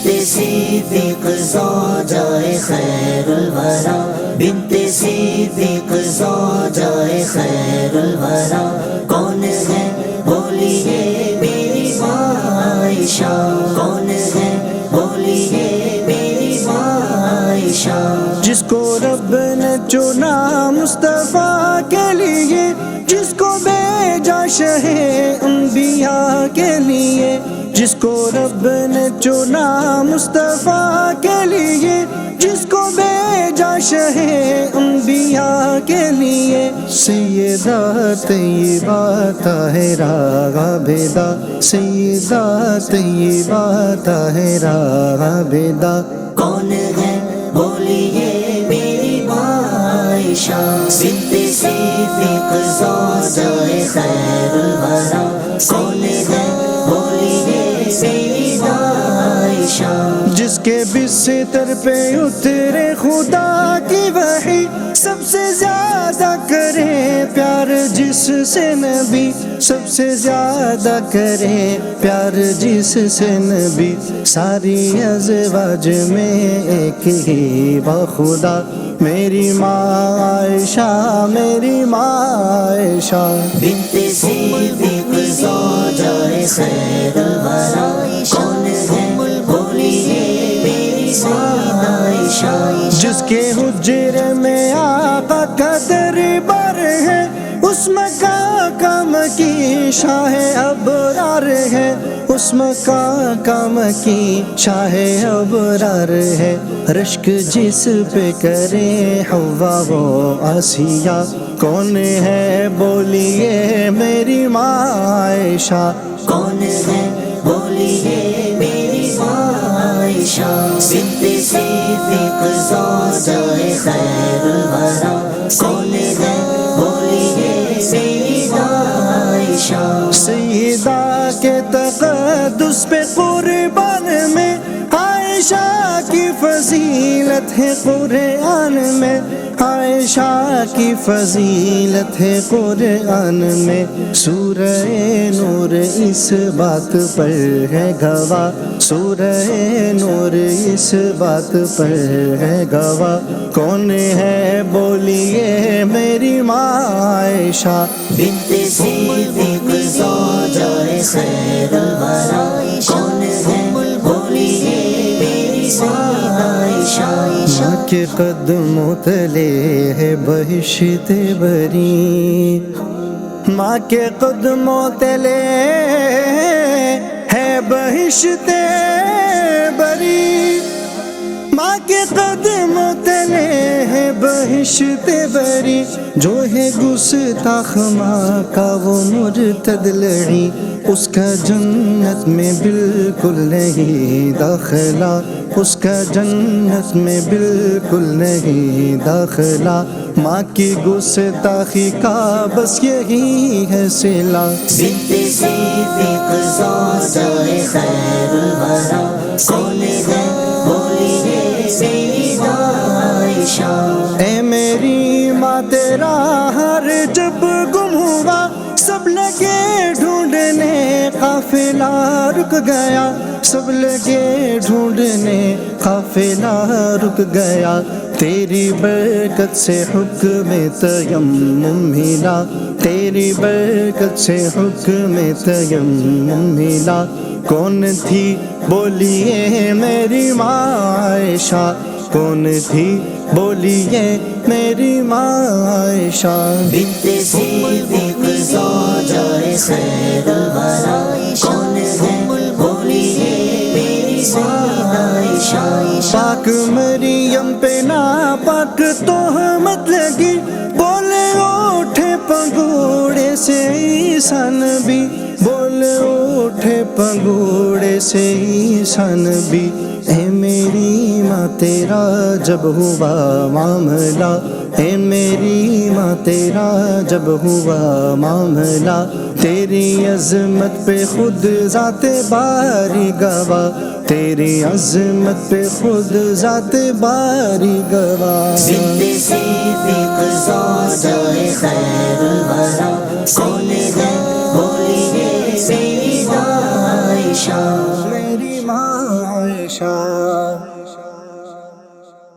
بنت صدیق زوجائے خیر الورا، بنت صدیق زوجائے خیر الورا، کون ہے بولیے میری ماں عائشہ، کون ہے بولیے میری ماں عائشہ، جس کو رب نے چنا مصطفیٰ کے لیے، جس کو بھیجا شہ انبیاء کے لیے، جس کو رب نے چنا مصطفیٰ کے لیے، جس کو بھیجا شہ انبیاء کے لیے، سیدہ طیبہ طاہرہ عابدہ، سیدہ طیبہ طاہرہ عابدہ، کون ہے بولیے میری ماں عائشہ، بنت صدیق زوجائے خیر الورا، کون ہے بولیے میری ماں عائشہ، جس کے بستر پہ اترے خدا کی وحی، سب سے زیادہ کرے پیار جس سے نبی، سب سے زیادہ کرے پیار جس سے نبی، ساری ازواج میں ایک ہی بخدا، میری ماں عائشہ، میری ماں عائشہ، بنت صدیق زوجائے خیر الورا، کون ہے بولیے میری ماں عائشہ، جس کے حجرے میں آقا کا دربار ہے، اس مکان کا مکی شاہ ابرار ہے، اس مکان کا مکی شاہ ابرار ہے، رشک جس پہ کرے حوا و آسیہ، کون ہے بولیے میری ماں عائشہ، کون ہے بولیے میری ماں عائشہ، بنت صدیق زوجائے خیر الورا، کون ہے بولیے میری ماں عائشہ، سیدہ کے تقدس پہ قربان میں عائشہ کی فضیلت ہے قرآن میں، عائشہ کی فضیلت ہے قرآن میں، سورہ نور اس بات پر ہے گواہ، سورہ نور اس بات پر ہے گواہ، کون ہے بولیے میری ماں عائشہ، بنت صدیق زوجائے خیر الورا، کون ہے بولیے میری ماں عائشہ، ماں کے قدموں تلے ہے بہشت بری، ماں کے قدموں تلے ہے بہشت بری، ماں کے قدموں تلے ہے بہشت بری، جو ہے گستاخ ماں کا وہ مرتد لعین، اس کا جنت میں بالکل نہیں داخلہ، اس کا جنت میں بالکل نہیں داخلہ، ماں کی گستاخی کا بس یہی ہے صلہ، بنت صدیق زوجائے خیر الورا، کون ہے بولیے میری ماں عائشہ، اے میری ماں تیرا ہر جب گم ہوا، سب لگے ڈھونڈنے قافلہ رک گیا، سب لگے ڈھونڈنے قافلہ رک گیا، تیری برکت سے حکم تیمم ملا، تیری برکت سے حکم تیمم ملا، کون تھی بولیے میری ماں عائشہ، کون تھی بولیے میری ماں عائشہ، بنت صدیق زوجائے خیر الورا، کون ہے بولیے میری ماں عائشہ، پاک مریم پہ ناپاک تہمت لگی، بولے اٹھے پنگوڑے سے عیسیٰ نبی، بولے اٹھے پنگوڑے سے عیسیٰ نبی، اے میری ماں تیرا جب ہوا معاملہ، اے میری ماں تیرا جب ہوا معاملہ، تیری عظمت پہ خود ذات باری گواہ، تیری عظمت پہ خود ذات باری گواہ، بنت صدیق زوجائے خیر الورا، کون ہے بولیے میری ماں عائشہ، میری ماں عائشہ